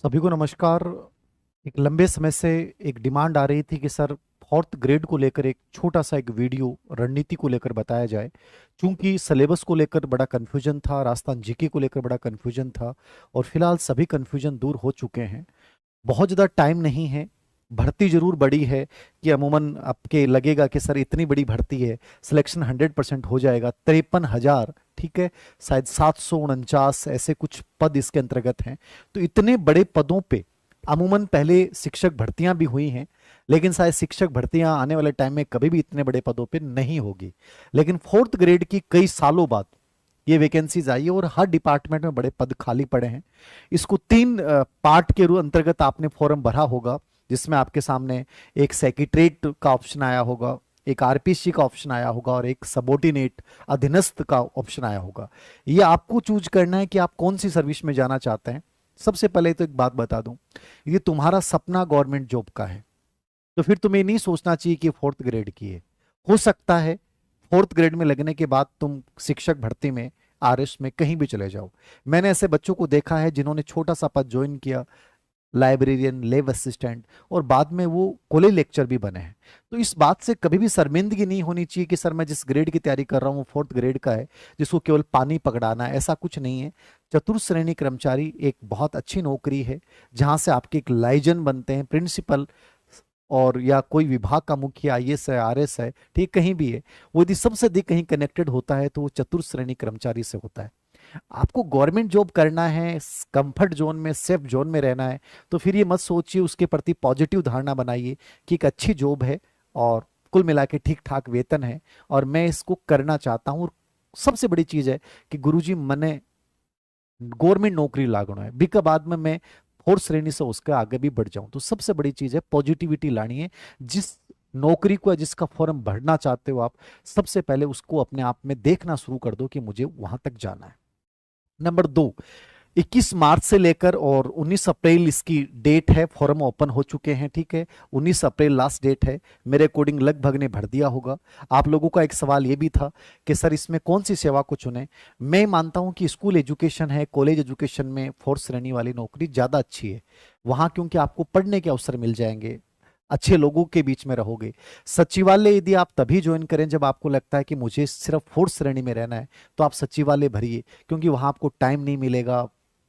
सभी को नमस्कार। एक लंबे समय से एक डिमांड आ रही थी कि सर फोर्थ ग्रेड को लेकर एक छोटा सा एक वीडियो रणनीति को लेकर बताया जाए। क्योंकि सिलेबस को लेकर बड़ा कन्फ्यूजन था, राजस्थान जीके को लेकर बड़ा कन्फ्यूजन था और फिलहाल सभी कन्फ्यूजन दूर हो चुके हैं। बहुत ज़्यादा टाइम नहीं है। भर्ती जरूर बड़ी है कि अमूमन आपके लगेगा कि सर इतनी बड़ी भर्ती है, सिलेक्शन 100% हो जाएगा। 53,000, ठीक है, शायद 749 ऐसे कुछ पद इसके अंतर्गत हैं। तो इतने बड़े पदों पे अमूमन पहले शिक्षक भर्तियां भी हुई हैं, लेकिन शायद शिक्षक भर्तियां आने वाले टाइम में कभी भी इतने बड़े पदों पे नहीं होगी। लेकिन फोर्थ ग्रेड की कई सालों बाद ये वैकेंसीज आई है और हर डिपार्टमेंट में बड़े पद खाली पड़े हैं। इसको तीन पार्ट के अंतर्गत आपने फॉर्म भरा होगा, जिसमें आपके सामने एक सेक्रेटरीट का ऑप्शन आया होगा, एक आरपीसी का ऑप्शन आया होगा और एक सबॉर्डिनेट अधीनस्थ का ऑप्शन आया होगा। ये आपको चूज करना है कि आप कौन सी सर्विस में जाना चाहते हैं। सबसे पहले तो एक बात बता दूं, ये तुम्हारा सपना गवर्नमेंट जॉब का है, तो फिर तुम्हें नहीं सोचना चाहिए कि फोर्थ ग्रेड की है। हो सकता है फोर्थ ग्रेड में लगने के बाद तुम शिक्षक भर्ती में, आरएस में कहीं भी चले जाओ। मैंने ऐसे बच्चों को देखा है जिन्होंने छोटा सा पद ज्वाइन किया, लाइब्रेरियन, लैब असिस्टेंट, और बाद में वो कॉलेज लेक्चर भी बने हैं। तो इस बात से कभी भी शर्मिंदगी नहीं होनी चाहिए कि सर मैं जिस ग्रेड की तैयारी कर रहा हूँ वो फोर्थ ग्रेड का है, जिसको केवल पानी पकड़ाना है। ऐसा कुछ नहीं है। चतुर्थ श्रेणी कर्मचारी एक बहुत अच्छी नौकरी है, जहां से आपके एक लाइजन बनते हैं, प्रिंसिपल और या कोई विभाग का मुखिया, आईएएस है, आरएस है, ठीक, कहीं भी है, वो यदि सबसे अधिक कहीं कनेक्टेड होता है तो वो चतुर्थ श्रेणी कर्मचारी से होता है। आपको गवर्नमेंट जॉब करना है, कंफर्ट जोन में, सेफ जोन में रहना है, तो फिर ये मत सोचिए, उसके प्रति पॉजिटिव धारणा बनाइए कि एक अच्छी जॉब है और कुल मिला के ठीक ठाक वेतन है और मैं इसको करना चाहता हूँ। और सबसे बड़ी चीज है कि गुरुजी मने गवर्नमेंट नौकरी लागणो है, बिका बाद में मैं फोर्थ श्रेणी से उसके आगे भी बढ़ जाऊं। तो सबसे बड़ी चीज है पॉजिटिविटी लानी है। जिस नौकरी को या जिसका फॉर्म भरना चाहते हो आप, सबसे पहले उसको अपने आप में देखना शुरू कर दो कि मुझे वहां तक जाना है। नंबर दो, 21 मार्च से लेकर और 19 अप्रैल इसकी डेट है, फॉर्म ओपन हो चुके हैं, ठीक है। 19 अप्रैल लास्ट डेट है। मेरे अकॉर्डिंग लगभग ने भर दिया होगा। आप लोगों का एक सवाल ये भी था कि सर इसमें कौन सी सेवा को चुने। मैं मानता हूं कि स्कूल एजुकेशन है, कॉलेज एजुकेशन में फोर्थ श्रेणी वाली नौकरी ज़्यादा अच्छी है। वहां क्योंकि आपको पढ़ने के अवसर मिल जाएंगे, अच्छे लोगों के बीच में रहोगे। सचिवालय यदि आप तभी ज्वाइन करें जब आपको लगता है कि मुझे सिर्फ फोर्थ श्रेणी में रहना है, तो आप सचिवालय भरिए, क्योंकि वहां आपको टाइम नहीं मिलेगा।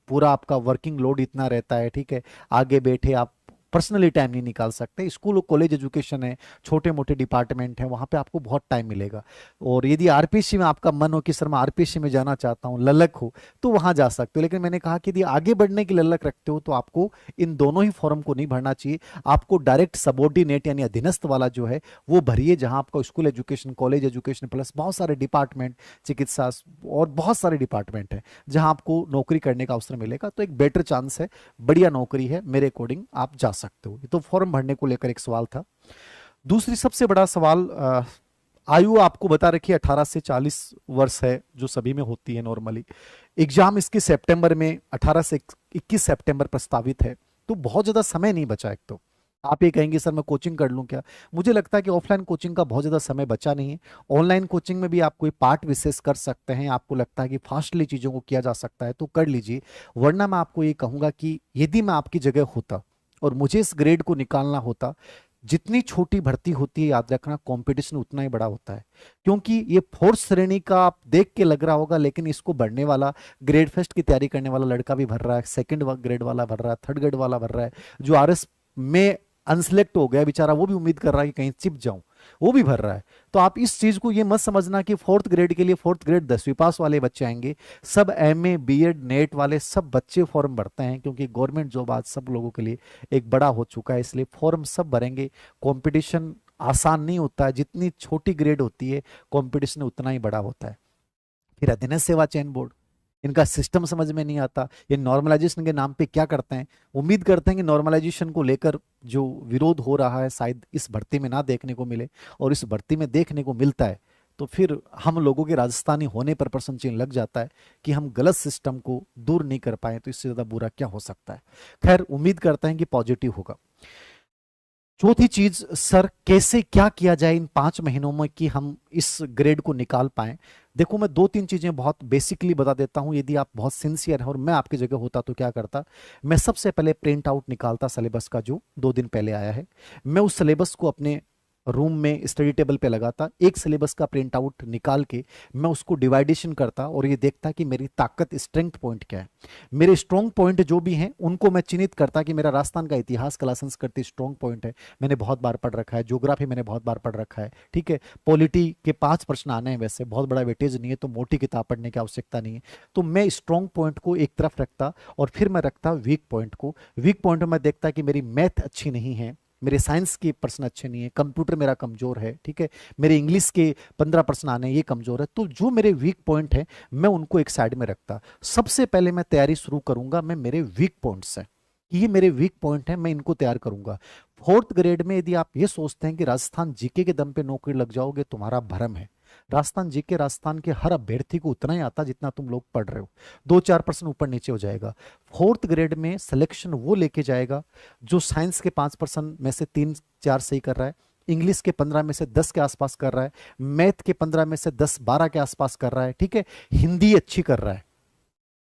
पूरा आपका वर्किंग लोड इतना रहता है, ठीक है, आगे बैठे आप पर्सनली टाइम नहीं निकाल सकते। स्कूल और कॉलेज एजुकेशन है, छोटे मोटे डिपार्टमेंट हैं, वहां पे आपको बहुत टाइम मिलेगा। और यदि आरपीसी में आपका मन हो कि सर मैं आरपीसी में जाना चाहता हूँ, ललक हो, तो वहां जा सकते हो। लेकिन मैंने कहा कि यदि आगे बढ़ने की ललक रखते हो तो आपको इन दोनों ही फॉर्म को नहीं भरना चाहिए। आपको डायरेक्ट सबॉर्डिनेट यानी अधीनस्थ वाला जो है वो भरिए, जहां आपका school education, college education plus बहुत सारे डिपार्टमेंट, चिकित्सा और बहुत सारे डिपार्टमेंट हैं जहां आपको नौकरी करने का अवसर मिलेगा। तो एक बेटर चांस है, बढ़िया नौकरी है, मेरे अकॉर्डिंग आप जा सकते हो। ये तो फॉर्म भरने को लेकर एक सवाल था। दूसरी सबसे बड़ा सवाल, आयु आपको बता रखी है 18 से 40 वर्ष है, जो सभी में होती है नॉर्मली। एग्जाम इसके सितंबर में 18 से 21 सितंबर प्रस्तावित है, तो बहुत ज्यादा समय नहीं बचा। एक तो आप ये कहेंगे सर मैं कोचिंग कर लूं क्या, मुझे लगता है कि ऑफलाइन कोचिंग का बहुत ज्यादा समय बचा नहीं है। ऑनलाइन कोचिंग में भी आप कोई पार्ट विशेष कर सकते हैं, आपको लगता है कि फास्टली चीजों को किया जा सकता है तो कर लीजिए। वरना मैं आपको ये कहूंगा कि यदि मैं आपकी जगह होता और मुझे इस ग्रेड को निकालना होता, जितनी छोटी भर्ती होती है याद रखना कंपटीशन उतना ही बड़ा होता है। क्योंकि ये फोर्थ श्रेणी का आप देख के लग रहा होगा, लेकिन इसको भरने वाला, ग्रेड फर्स्ट की तैयारी करने वाला लड़का भी भर रहा है, सेकंड ग्रेड वाला भर रहा है, थर्ड ग्रेड वाला भर रहा है, जो आरएस में अनसिलेक्ट हो गया बेचारा वो भी उम्मीद कर रहा है कि कहीं चिप जाऊं, वो भी भर रहा है। तो आप इस चीज को ये मत समझना कि फोर्थ ग्रेड के लिए, फोर्थ ग्रेड 10वीं पास वाले बच्चे आएंगे। सब एमए, बीएड, नेट वाले सब बच्चे फॉर्म भरते हैं, क्योंकि गवर्नमेंट जॉब आज सब लोगों के लिए एक बड़ा हो चुका है, इसलिए फॉर्म सब भरेंगे। कंपटीशन आसान नहीं होता है, जितनी छोटी ग्रेड होती है कंपटीशन उतना ही बड़ा होता है। फिर अधीनस्थ सेवा चयन बोर्ड, इनका सिस्टम समझ में नहीं आता। ये नॉर्मलाइजेशन के नाम पे क्या करते हैं, उम्मीद करते हैं कि नॉर्मलाइजेशन को लेकर जो विरोध हो रहा है शायद इस भर्ती में ना देखने को मिले, और इस भर्ती में देखने को मिलता है तो फिर हम लोगों के राजस्थानी होने पर प्रश्न चिन्ह लग जाता है कि हम गलत सिस्टम को दूर नहीं कर पाए, तो इससे ज्यादा बुरा क्या हो सकता है। खैर उम्मीद करते हैं कि पॉजिटिव होगा। चौथी चीज, सर कैसे क्या किया जाए इन 5 महीनों में कि हम इस ग्रेड को निकाल पाए। देखो मैं दो तीन चीजें बहुत बेसिकली बता देता हूं, यदि आप बहुत सिंसियर हैं और मैं आपकी जगह होता तो क्या करता। मैं सबसे पहले प्रिंट आउट निकालता सिलेबस का जो 2 दिन पहले आया है। मैं उस सिलेबस को अपने रूम में स्टडी टेबल पे लगाता, एक सिलेबस का प्रिंट आउट निकाल के मैं उसको डिवाइडेशन करता और ये देखता कि मेरी ताकत स्ट्रेंथ पॉइंट क्या है। मेरे स्ट्रॉन्ग पॉइंट जो भी हैं उनको मैं चिन्हित करता कि मेरा राजस्थान का इतिहास कला संस्कृति स्ट्रॉन्ग पॉइंट है, मैंने बहुत बार पढ़ रखा है। ज्योग्राफी मैंने बहुत बार पढ़ रखा है, ठीक है। पॉलिटी के 5 प्रश्न आने हैं, वैसे बहुत बड़ा वेटेज नहीं है, तो मोटी किताब पढ़ने की आवश्यकता नहीं है। तो मैं स्ट्रॉन्ग पॉइंट को एक तरफ रखता और फिर मैं रखता वीक पॉइंट को। वीक पॉइंट में मैं देखता कि मेरी मैथ अच्छी नहीं है, मेरे साइंस के प्रश्न अच्छे नहीं है, कंप्यूटर मेरा कमजोर है, ठीक है, मेरे इंग्लिश के 15 प्रश्न आने ये कमजोर है। तो जो मेरे वीक पॉइंट है मैं उनको एक साइड में रखता। सबसे पहले मैं तैयारी शुरू करूंगा मैं मेरे वीक पॉइंट से, कि ये मेरे वीक पॉइंट है, मैं इनको तैयार करूंगा। 4th ग्रेड में यदि आप ये सोचते हैं कि राजस्थान जीके के दम पे नौकरी लग जाओगे, तुम्हारा भ्रम है। राजस्थान जीके राजस्थान के हर अभ्यर्थी को उतना ही आता जितना तुम लोग पढ़ रहे हो, 2-4% ऊपर नीचे हो जाएगा। 4th ग्रेड में सिलेक्शन वो लेके जाएगा जो साइंस के 5% में से 3-4 सही कर रहा है, इंग्लिश के 15 में से 10 के आसपास कर रहा है, मैथ के 15 में से 10-12 के आसपास कर रहा है, ठीक है, हिंदी अच्छी कर रहा है।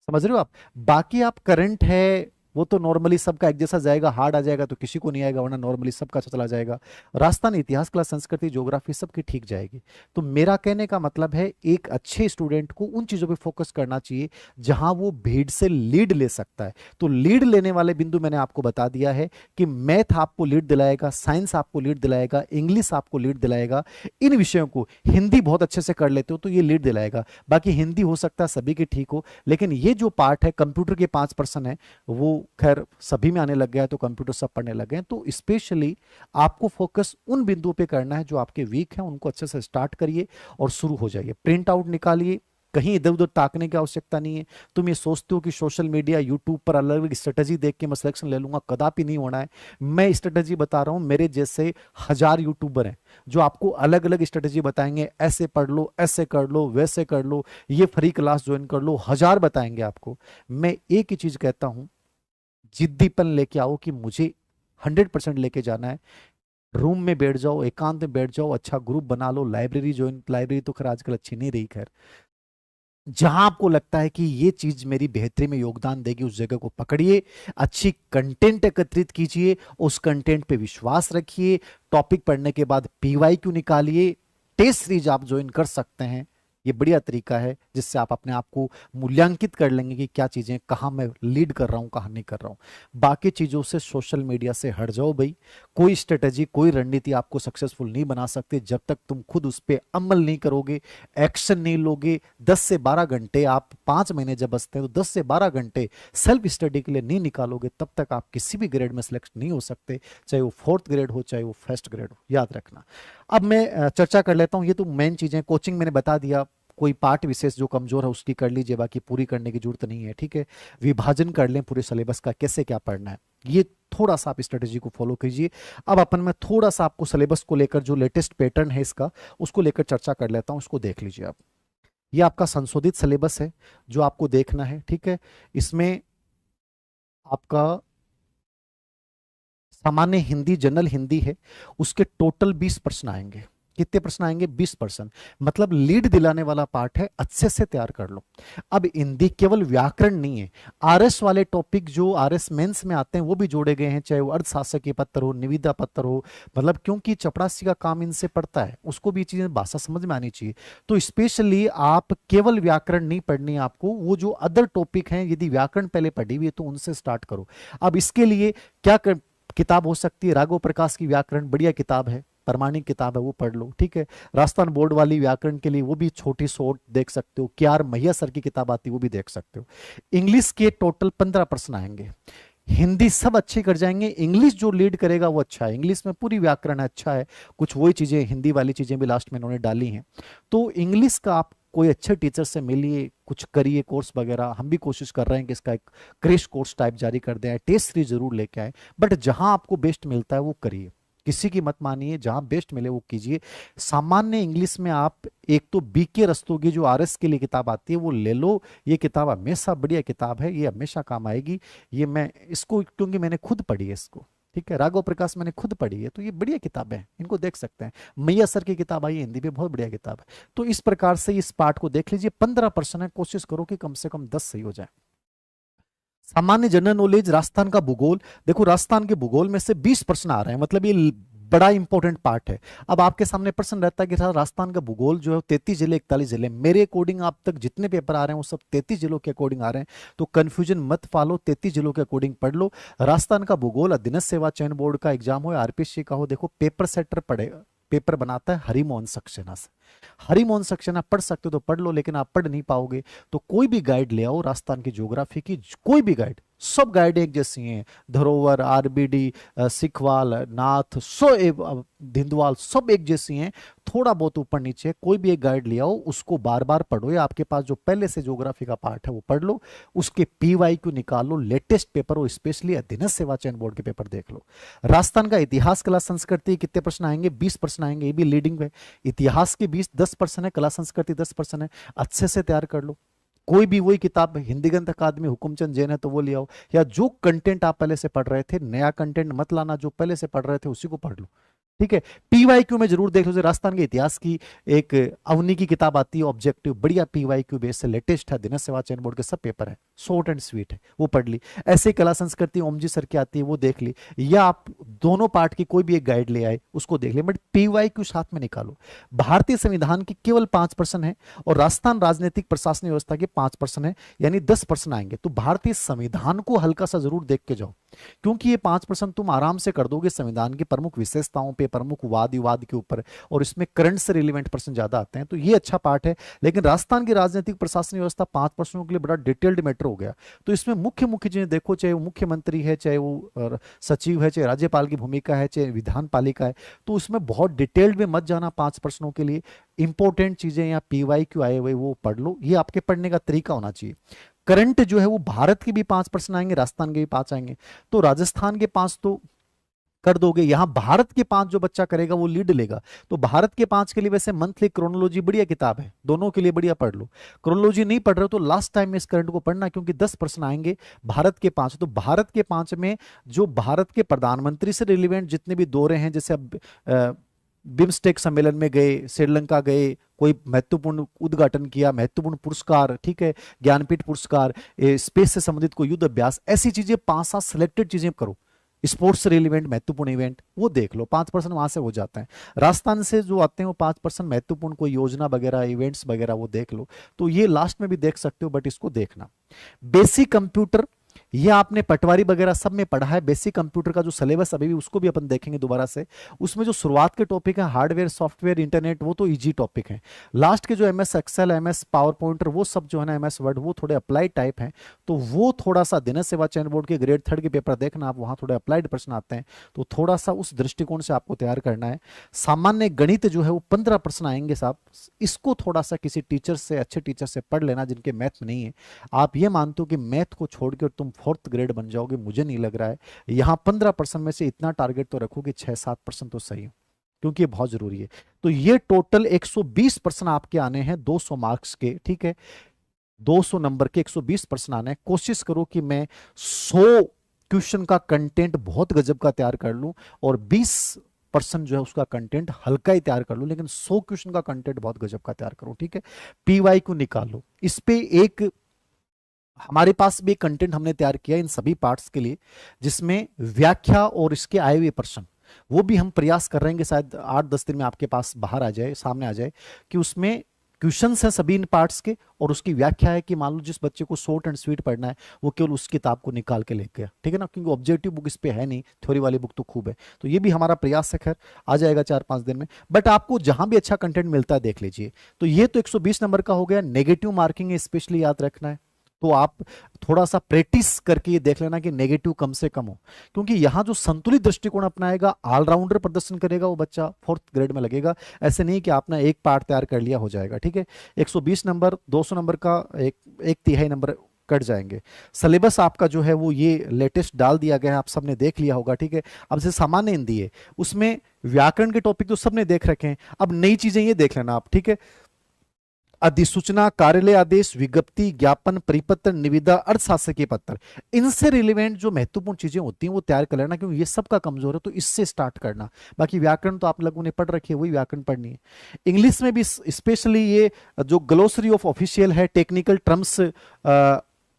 समझ रहे हो आप। बाकी आप करंट है वो तो नॉर्मली सबका एक जैसा जाएगा, हार्ड आ जाएगा तो किसी को नहीं आएगा, वरना नॉर्मली सबका चला जाएगा। राजस्थान इतिहास कला संस्कृति ज्योग्राफी सबकी ठीक जाएगी। तो मेरा कहने का मतलब है एक अच्छे स्टूडेंट को उन चीजों पे फोकस करना चाहिए जहां वो भीड़ से लीड ले सकता है। तो लीड लेने वाले बिंदु मैंने आपको बता दिया है कि मैथ आपको लीड दिलाएगा, साइंस आपको लीड दिलाएगा, इंग्लिश आपको लीड दिलाएगा। इन विषयों को हिंदी बहुत अच्छे से कर लेते हो तो ये लीड दिलाएगा। बाकी हिंदी हो सकता है सभी की ठीक हो, लेकिन ये जो पार्ट है कंप्यूटर के 5% है वो खैर सभी में आने लग गया है, तो कंप्यूटर सब पढ़ने लगे हैं। तो स्पेशली आपको फोकस उन बिंदुओं पे करना है जो आपके वीक हैं, उनको अच्छे से स्टार्ट करिए और शुरू हो जाइए। प्रिंट आउट निकालिए, कहीं इधर उधर ताकने की आवश्यकता नहीं है। तुम ये सोचते हो कि सोशल मीडिया यूट्यूब पर अलग अलग स्ट्रेटजी देख के मैं सिलेक्शन ले लूंगा, कदापि नहीं होना है। मैं स्ट्रेटजी बता रहा हूं, मेरे जैसे 1000 यूट्यूबर हैं जो आपको अलग अलग स्ट्रेटजी बताएंगे, ऐसे पढ़ लो, ऐसे कर लो, वैसे कर लो, ये फ्री क्लास ज्वाइन कर लो, 1000 बताएंगे आपको। मैं एक ही चीज कहता हूं, जिद्दीपन लेके आओ कि मुझे 100% लेके जाना है। रूम में बैठ जाओ, एकांत में बैठ जाओ, अच्छा ग्रुप बना लो, लाइब्रेरी ज्वाइन, लाइब्रेरी तो खैर आजकल अच्छी नहीं रही, खैर जहां आपको लगता है कि ये चीज मेरी बेहतरी में योगदान देगी उस जगह को पकड़िए, अच्छी कंटेंट एकत्रित कीजिए, उस कंटेंट पे विश्वास रखिए। टॉपिक पढ़ने के बाद पीवाईक्यू निकालिए, टेस्ट सीरीज आप ज्वाइन कर सकते हैं। ये बढ़िया तरीका है जिससे आप अपने आप को मूल्यांकित कर लेंगे कि क्या चीजें कहाँ मैं लीड कर रहा हूँ, कहाँ नहीं कर रहा हूँ। बाकी चीजों से, सोशल मीडिया से हट जाओ भाई। कोई स्ट्रेटेजी, कोई रणनीति आपको सक्सेसफुल नहीं बना सकते जब तक तुम खुद उस पर अमल नहीं करोगे, एक्शन नहीं लोगे। 10 से 12 घंटे आप 5 महीने जब बचते हैं तो 10 से 12 घंटे सेल्फ स्टडी के लिए नहीं निकालोगे, तब तक आप किसी भी ग्रेड में सिलेक्ट नहीं हो सकते, चाहे वो 4th ग्रेड हो चाहे वो 1st ग्रेड हो, याद रखना। अब मैं चर्चा कर लेता हूं, ये तो मेन चीजें। कोचिंग मैंने बता दिया, कोई पार्ट विशेष जो कमजोर है उसकी कर लीजिए, बाकी पूरी करने की जरूरत नहीं है, ठीक है। विभाजन कर लें पूरे सिलेबस का, कैसे क्या पढ़ना है, ये थोड़ा सा आप स्ट्रेटेजी को फॉलो कीजिए। अब अपन मैं थोड़ा सा आपको सिलेबस को लेकर जो लेटेस्ट पैटर्न है इसका, उसको लेकर चर्चा कर लेता हूं, उसको देख लीजिए आप। ये आपका संशोधित सिलेबस है जो आपको देखना है, ठीक है। इसमें आपका सामान्य हिंदी, जनरल हिंदी है, उसके टोटल 20 प्रश्न आएंगे। कितने प्रश्न आएंगे? 20%। मतलब लीड दिलाने वाला पार्ट है, अच्छे से तैयार कर लो। अब हिंदी केवल व्याकरण नहीं है, आरएस वाले टॉपिक जो आरएस मेंस में आते हैं वो भी जोड़े गए हैं, चाहे वो अर्थशास्त्र पत्र हो, निविदा पत्र हो, मतलब क्योंकि चपड़ासी का काम इनसे पड़ता है, उसको भी चीजें भाषा समझ में आनी चाहिए। तो स्पेशली आप केवल व्याकरण नहीं पढ़नी है आपको, वो जो अदर टॉपिक हैं, यदि व्याकरण पहले पढ़ी हुई है तो उनसे स्टार्ट करो। अब इसके लिए क्या किताब हो सकती है? राघव प्रकाश की व्याकरण बढ़िया किताब है, प्रमाणिक किताब है, वो पढ़ लो, ठीक है। राजस्थान बोर्ड वाली व्याकरण के लिए वो भी छोटी शॉर्ट देख सकते हो। KR मैया सर की किताब आती है, वो भी देख सकते हो। इंग्लिश के टोटल 15 प्रश्न आएंगे। हिंदी सब अच्छे कर जाएंगे, इंग्लिश जो लीड करेगा वो अच्छा है, इंग्लिश में पूरी व्याकरण अच्छा है, कुछ वही चीजें हिंदी वाली चीजें भी लास्ट में इन्होंने डाली हैं। तो इंग्लिश का आप कोई अच्छे टीचर से मिलिए, कुछ करिए कोर्स वगैरह। हम भी कोशिश कर रहे हैं कि इसका एक क्रैश कोर्स टाइप जारी कर दें, टेस्ट सीरीज जरूर लेके आए, बट जहां आपको बेस्ट मिलता है वो करिए, किसी की मत मानिए, जहां बेस्ट मिले वो कीजिए। सामान्य इंग्लिश में आप एक तो BK रस्तोगी जो RS के लिए किताब आती है वो ले लो। ये किताब हमेशा बढ़िया किताब है, ये हमेशा काम आएगी। ये मैं इसको क्योंकि मैंने खुद पढ़ी है इसको, ठीक है, राघव प्रकाश मैंने खुद पढ़ी है, तो ये बढ़िया किताबें हैं, इनको देख सकते हैं। मैया सर की किताब आई है हिंदी में, बहुत बढ़िया किताब है। तो इस प्रकार से इस पार्ट को देख लीजिए। 15% है, कोशिश करो कि कम से कम 10 सही हो जाए। सामान्य जनरल नॉलेज, राजस्थान का भूगोल। देखो राजस्थान के भूगोल में से 20% आ रहे हैं, मतलब ये बड़ा इंपॉर्टेंट पार्ट है। अब आपके सामने प्रश्न रहता है कि राजस्थान का भूगोल जो है 33 जिले 41 जिले, मेरे अकॉर्डिंग आप तक जितने पेपर आ रहे हैं वो सब 33 जिलों के अकॉर्डिंग आ रहे हैं, तो कंफ्यूजन मत पालो, 33 जिलों के अकॉर्डिंग पढ़ लो। राजस्थान का भूगोल अधीनस्थ सेवा चयन बोर्ड का एग्जाम हो, आरपीएससी का हो, देखो पेपर सेटर पड़ेगा, पेपर बनाता है हरिमोहन सक्सेना से। हरिमोहन सक्सेना पढ़ सकते हो तो पढ़ लो, लेकिन आप पढ़ नहीं पाओगे तो कोई भी गाइड ले आओ राजस्थान की ज्योग्राफी की, कोई भी गाइड, सब गाइड एक जैसी हैं, धरोवर, आरबीडी, सिखवाल, नाथ, धिंदवाल, सब एक जैसी हैं। थोड़ा बहुत ऊपर नीचे कोई भी एक गाइड ले आओ, उसको बार बार पढ़ो, या आपके पास जो पहले से ज्योग्राफी का पार्ट है वो पढ़ लो, उसके पीवाईक्यू निकाल लो, लेटेस्ट पेपर हो, स्पेशली अधीनस्थ सेवा चयन बोर्ड के पेपर देख लो। राजस्थान का इतिहास, कला, संस्कृति कितने प्रश्न आएंगे? 20% आएंगे, ये भी लीडिंग है। इतिहास के 10% है, कला संस्कृति 10% है, अच्छे से तैयार कर लो। कोई भी वही किताब, हिंदी ग्रंथ अकादमी हुकुमचंद जैन है तो वो ले आओ, या जो कंटेंट आप पहले से पढ़ रहे थे, नया कंटेंट मत लाना, जो पहले से पढ़ रहे थे उसी को पढ़ लो। ठीक है, पीवाईक्यू में जरूर देख लो, राजस्थान के इतिहास की एक अवनी की किताब आती है ऑब्जेक्टिव, बढ़िया पीवाईक्यू बेस से, लेटेस्ट है, दिनस सेवा चयन बोर्ड के सब पेपर है, शॉर्ट एंड स्वीट है, वो पढ़ ली। ऐसे कला संस्कृति ओमजी सर की आती है, वो देख ली, या आप दोनों पार्ट की कोई भी एक गाइड ले आए उसको देख ले, बट पीवाईक्यू साथ में निकालो। भारतीय संविधान की केवल 5% है, और राजस्थान राजनीतिक प्रशासनिक व्यवस्था के 5% है, यानी 10% आएंगे। तो भारतीय संविधान को हल्का सा जरूर देख के जाओ, क्योंकि ये 5% तुम आराम से कर दोगे संविधान की प्रमुख विशेषताओं पे, प्रमुख वाद विवाद के ऊपर, और इसमें करंट से रिलेवेंट प्रश्न ज्यादा आते हैं, तो ये अच्छा पार्ट है। लेकिन राजस्थान की राजनीतिक प्रशासनिक व्यवस्था 5% के लिए बड़ा डिटेल्ड मैटर हो गया, तो इसमें मुख्य मुख्य चीजें देखो, चाहे वो मुख्यमंत्री है, चाहे वो सचिव है, चाहे राज्यपाल की भूमिका है, चाहे विधान पालिका है, तो उसमें बहुत डिटेल्ड में मत जाना 5%। के लिए इंपॉर्टेंट चीजें या पीवाईक्यू आए हुए वो पढ़ लो, ये आपके पढ़ने का तरीका होना चाहिए। करंट जो है वो भारत के भी 5% आएंगे, राजस्थान के भी 5 आएंगे, तो राजस्थान के 5 तो कर दोगे, यहां भारत के 5 जो बच्चा करेगा वो लीड लेगा। तो भारत के 5 के लिए वैसे मंथली क्रोनोलॉजी बढ़िया किताब है, दोनों के लिए बढ़िया पढ़ लो। क्रोनोलॉजी नहीं पढ़ रहे हो तो लास्ट टाइम में इस करंट को पढ़ना, क्योंकि 10% आएंगे भारत के 5। तो भारत के 5 में जो भारत के प्रधानमंत्री से रिलेवेंट जितने भी दौरे हैं, जैसे अब बिम्स्टेक सम्मेलन में गए, श्रीलंका गए, कोई महत्वपूर्ण उद्घाटन किया, महत्वपूर्ण पुरस्कार, ठीक है, ज्ञानपीठ पुरस्कार, स्पेस से संबंधित कोई युद्ध अभ्यास, ऐसी चीजें 5-7 सिलेक्टेड चीजें करो। स्पोर्ट्स से रिलेवेंट महत्वपूर्ण इवेंट वो देख लो, 5% वहां से हो जाता है। राजस्थान से जो आते हैं वो 5% महत्वपूर्ण कोई योजना वगैरह, इवेंट्स वगैरह वो देख लो। तो ये लास्ट में भी देख सकते हो, बट इसको देखना। बेसिक कंप्यूटर, ये आपने पटवारी वगैरह सब में पढ़ा है। बेसिक कंप्यूटर का जो सिलेबस अभी भी, उसको भी अपन देखेंगे दोबारा से। उसमें जो शुरुआत के टॉपिक है हार्डवेयर, सॉफ्टवेयर, इंटरनेट, वो तो इजी टॉपिक है। लास्ट के जो MS Excel, MS power pointer, वो सब जो है ना, एमएस वर्ड, वो थोड़े अप्लाइड टाइप हैं, तो वो थोड़ा सा दिनस सेवा चयन बोर्ड के ग्रेड 3 के पेपर देखना आप, वहां थोड़े अप्लाइड प्रश्न आते हैं, तो थोड़ा सा उस दृष्टिकोण से आपको तैयार करना है। सामान्य गणित जो है वो 15% आएंगे साहब, इसको थोड़ा सा किसी टीचर से, अच्छे टीचर से पढ़ लेना जिनके मैथ में नहीं है। आप ये मानते हो कि मैथ को छोड़ के तुम 4th ग्रेड बन जाओगे, मुझे नहीं लग रहा है। यहां 15% में से इतना टारगेट तो रखो कि 6-7% तो सही हो, क्योंकि ये बहुत जरूरी है। तो ये टोटल 120% आपके आने हैं 200 मार्क्स के, ठीक है, 200 नंबर के 120% आने हैं। कोशिश करो कि मैं 100 क्वेश्चन का कंटेंट बहुत गजब का तैयार कर लूं, और 20% जो है उसका कंटेंट हल्का ही तैयार कर लूं, लेकिन 100 क्वेश्चन का कंटेंट बहुत गजब का तैयार करूं, ठीक है। पीवाईक्यू निकालो, इस पे एक हमारे पास भी कंटेंट हमने तैयार किया इन सभी पार्ट्स के लिए, जिसमें व्याख्या और इसके आए हुए प्रश्न, वो भी हम प्रयास कर रहे हैं कि शायद 8-10 दिन में आपके पास बाहर आ जाए, सामने आ जाए, कि उसमें क्वेश्चंस हैं सभी इन पार्ट्स के, और उसकी व्याख्या है कि मान लो जिस बच्चे को शॉर्ट एंड स्वीट पढ़ना है वो केवल उस किताब को निकाल के ले गया, ठीक है ना, क्योंकि ऑब्जेक्टिव बुक इस पे है नहीं, थ्योरी वाली बुक तो खूब है। तो ये भी हमारा प्रयास है, खैर आ जाएगा 4-5 दिन में, बट आपको जहां भी अच्छा कंटेंट मिलता है देख लीजिए। तो ये तो 120 नंबर का हो गया। नेगेटिव मार्किंग स्पेशली याद रखना है, तो आप थोड़ा सा प्रैक्टिस करके ये देख लेना कि नेगेटिव कम से कम हो, क्योंकि यहां जो संतुलित दृष्टिकोण अपनाएगा, ऑलराउंडर प्रदर्शन करेगा, वो बच्चा 4th ग्रेड में लगेगा। ऐसे नहीं कि आपने एक पार्ट तैयार कर लिया हो जाएगा, ठीक है। 120 नंबर, 200 नंबर का एक तिहाई नंबर कट जाएंगे। सिलेबस आपका जो है वो ये लेटेस्ट डाल दिया गया है, आप सबने देख लिया होगा, ठीक है। अब से सामान्य हिंदी है, उसमें व्याकरण के टॉपिक तो सबने देख रखे हैं, अब नई चीजें ये देख लेना आप, ठीक है। अधिसूचना, कार्यालय आदेश, विज्ञप्ति, ज्ञापन, परिपत्र, निविदा, अर्थशास्त्र पत्र, इनसे रिलेवेंट जो महत्वपूर्ण चीजें होती हैं वो तैयार कर लेना, क्योंकि ये सबका कमजोर है, तो इससे स्टार्ट करना। बाकी व्याकरण तो आप लोगों ने पढ़ रखी है, वही व्याकरण पढ़नी है। इंग्लिश में भी स्पेशली ये जो ग्लोसरी ऑफ ऑफिशियल है, technical terms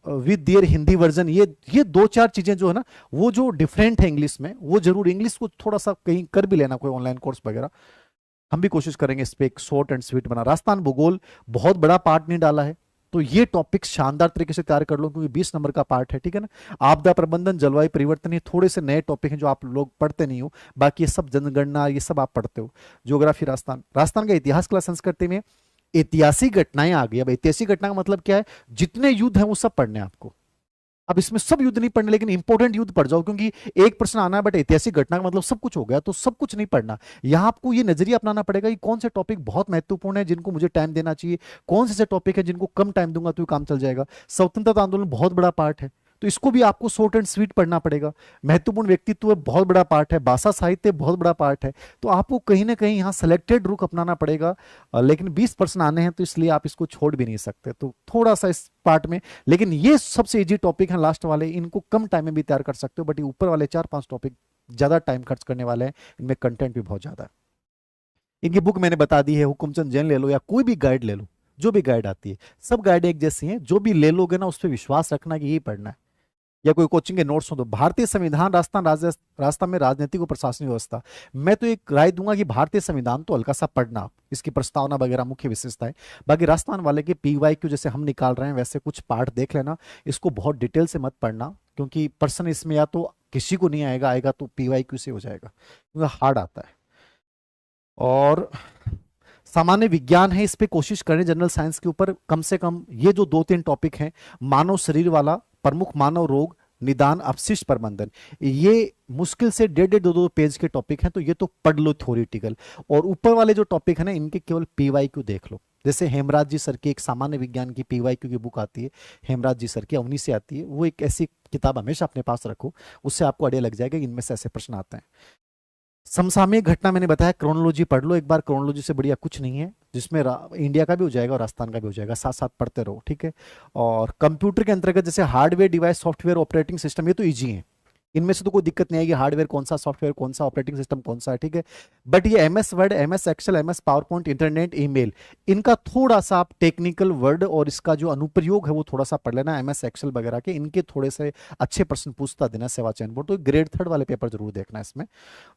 with their Hindi version, ये दो चार चीजें जो है ना, वो जो डिफरेंट है इंग्लिश में, वो जरूर इंग्लिश को थोड़ा सा कहीं कर भी लेना, कोई ऑनलाइन कोर्स वगैरह। हम भी कोशिश करेंगे इस पे एक शॉर्ट एंड स्वीट बना। राजस्थान भूगोल बहुत बड़ा पार्ट नहीं डाला है, तो ये टॉपिक शानदार तरीके से तैयार कर लो, क्योंकि 20 नंबर का पार्ट है, ठीक है ना। आपदा प्रबंधन, जलवायु परिवर्तन, ये थोड़े से नए टॉपिक हैं जो आप लोग पढ़ते नहीं हो, बाकी ये सब जनगणना ये सब आप पढ़ते हो। ज्योग्राफी, राजस्थान, राजस्थान का इतिहास क्लास संस्कृति में ऐतिहासिक घटनाएं आ गई। अब ऐतिहासिक घटना का मतलब क्या है, जितने युद्ध हैं वो सब पढ़ने हैं आपको। अब इसमें सब युद्ध नहीं पढ़ने, लेकिन इंपॉर्टेंट युद्ध पढ़ जाओ, क्योंकि एक प्रश्न आना है, बट ऐतिहासिक घटना का मतलब सब कुछ हो गया, तो सब कुछ नहीं पढ़ना। यहां आपको ये नजरिया अपनाना पड़ेगा कि कौन से टॉपिक बहुत महत्वपूर्ण है जिनको मुझे टाइम देना चाहिए, कौन से टॉपिक है जिनको कम टाइम दूंगा तो काम चल जाएगा। स्वतंत्रता आंदोलन बहुत बड़ा पार्ट है, तो इसको भी आपको शॉर्ट एंड स्वीट पढ़ना पड़ेगा। महत्वपूर्ण व्यक्तित्व बहुत बड़ा पार्ट है, भाषा साहित्य बहुत बड़ा पार्ट है, तो आपको कहीं ना कहीं यहाँ सेलेक्टेड रुख अपनाना पड़ेगा। लेकिन 20% आने हैं, तो इसलिए आप इसको छोड़ भी नहीं सकते, तो थोड़ा सा इस पार्ट में। लेकिन ये सबसे इजी टॉपिक है लास्ट वाले, इनको कम टाइम में भी तैयार कर सकते हो, बट ये ऊपर वाले 4-5 टॉपिक ज्यादा टाइम खर्च करने वाले हैं, इनमें कंटेंट भी बहुत ज्यादा है। इनकी बुक मैंने बता दी है, हुकुमचंद जैन ले लो या कोई भी गाइड ले लो, जो भी गाइड आती है, सब गाइड एक जैसी हैं, जो भी ले लोगे ना उस पर विश्वास रखना कि यही पढ़ना है, या कोई कोचिंग के नोट्स हो। तो भारतीय संविधान, राजस्थान में राजनीतिक और प्रशासनिक व्यवस्था, मैं तो एक राय दूंगा कि भारतीय संविधान तो हल्का सा पढ़ना आप, इसकी प्रस्तावना वगैरह मुख्य विशेषताएं। बाकी राजस्थान वाले के PYQ जैसे हम निकाल रहे हैं वैसे कुछ पार्ट देख लेना, इसको बहुत डिटेल से मत पढ़ना, क्योंकि पर्सन इसमें या तो किसी को नहीं आएगा, आएगा तो PYQ से हो जाएगा, क्योंकि हार्ड आता है। और सामान्य विज्ञान है, इस पे कोशिश करें जनरल साइंस के ऊपर कम से कम ये जो 2-3 टॉपिक हैं, मानव शरीर वाला, प्रमुख मानव रोग, निदान, अपशिष्ट प्रबंधन, ये मुश्किल से 1.5-2 पेज के टॉपिक हैं, तो ये तो पढ़ लो थ्योरेटिकल। और ऊपर वाले जो टॉपिक है ना, इनके केवल PYQ देख लो। जैसे हेमराज जी सर की एक सामान्य विज्ञान की PYQ की बुक आती है, हेमराज जी सर की, अवनी से आती है, वो एक ऐसी किताब हमेशा अपने पास रखो, उससे आपको आइडिया लग जाएगा कि इनमें से ऐसे प्रश्न आते हैं। समसामयिक घटना मैंने बताया, क्रोनोलॉजी पढ़ लो एक बार, क्रोनोलॉजी से बढ़िया कुछ नहीं है, जिसमें इंडिया का भी हो जाएगा और राजस्थान का भी हो जाएगा, साथ साथ पढ़ते रहो, ठीक है। और कंप्यूटर के अंतर्गत जैसे hardware, device, software, operating system, ये तो इजी है, इनमें से तो कोई दिक्कत नहीं आएगी, हार्डवेयर कौन सा, सॉफ्टवेयर कौन सा, ऑपरेटिंग सिस्टम कौन सा है, ठीक है। बट ये MS Word, MS Excel, MS PowerPoint, internet, email, इनका थोड़ा सा आप टेक्निकल वर्ड और इसका जो अनुप्रयोग है वो थोड़ा सा पढ़ लेना। MS एक्सेल वगैरह के इनके थोड़े से अच्छे प्रश्न पूछता देना सेवा चयन बोर्ड, तो ग्रेड 3 वाले पेपर जरूर देखना इसमें।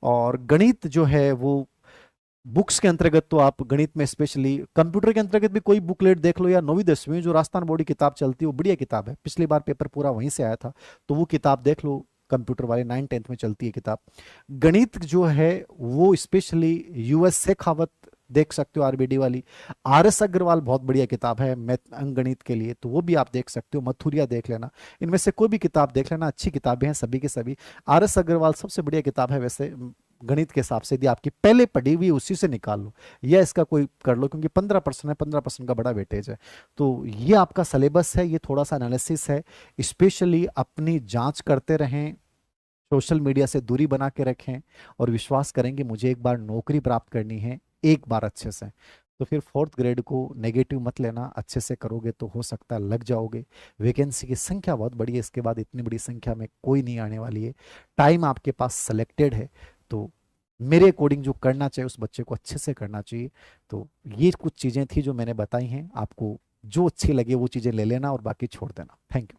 और गणित जो है वो बुक्स के अंतर्गत, तो आप गणित में स्पेशली कंप्यूटर के अंतर्गत भी कोई बुकलेट देख लो, या 9वीं 10वीं जो राजस्थान बोर्ड की किताब चलती है वो बढ़िया किताब है, पिछली बार पेपर पूरा वहीं से आया था, तो वो किताब देख लो, कंप्यूटर वाले 9th-10th में चलती है किताब। गणित जो है वो स्पेशली US शेखावत देख सकते हो, RBD वाली। RS अग्रवाल बहुत बढ़िया किताब है मैथ अंकगणित के लिए, तो वो भी आप देख सकते हो। मथुरिया देख लेना, इनमें से कोई भी किताब देख लेना, अच्छी किताबें हैं सभी के सभी। RS अग्रवाल सबसे बढ़िया किताब है वैसे गणित के हिसाब से, यदि आपकी पहले पढ़ी हुई उसी से निकाल लो, या इसका कोई कर लो, क्योंकि 15% है, 15% का बड़ा वेटेज है। तो ये आपका सिलेबस है, ये थोड़ा सा एनालिसिस है, स्पेशली अपनी जांच करते रहें, सोशल मीडिया से दूरी बना के रखें, और विश्वास करेंगे मुझे एक बार नौकरी प्राप्त करनी है, एक बार अच्छे से, तो फिर 4th ग्रेड को नेगेटिव मत लेना, अच्छे से करोगे तो हो सकता है लग जाओगे। वैकेंसी की संख्या बहुत बड़ी है, इसके बाद इतनी बड़ी संख्या में कोई नहीं आने वाली है, टाइम आपके पास सेलेक्टेड है, तो मेरे अकॉर्डिंग जो करना चाहिए उस बच्चे को अच्छे से करना चाहिए। तो ये कुछ चीज़ें थी जो मैंने बताई हैं, आपको जो अच्छी लगे वो चीज़ें ले लेना और बाकी छोड़ देना। Thank you.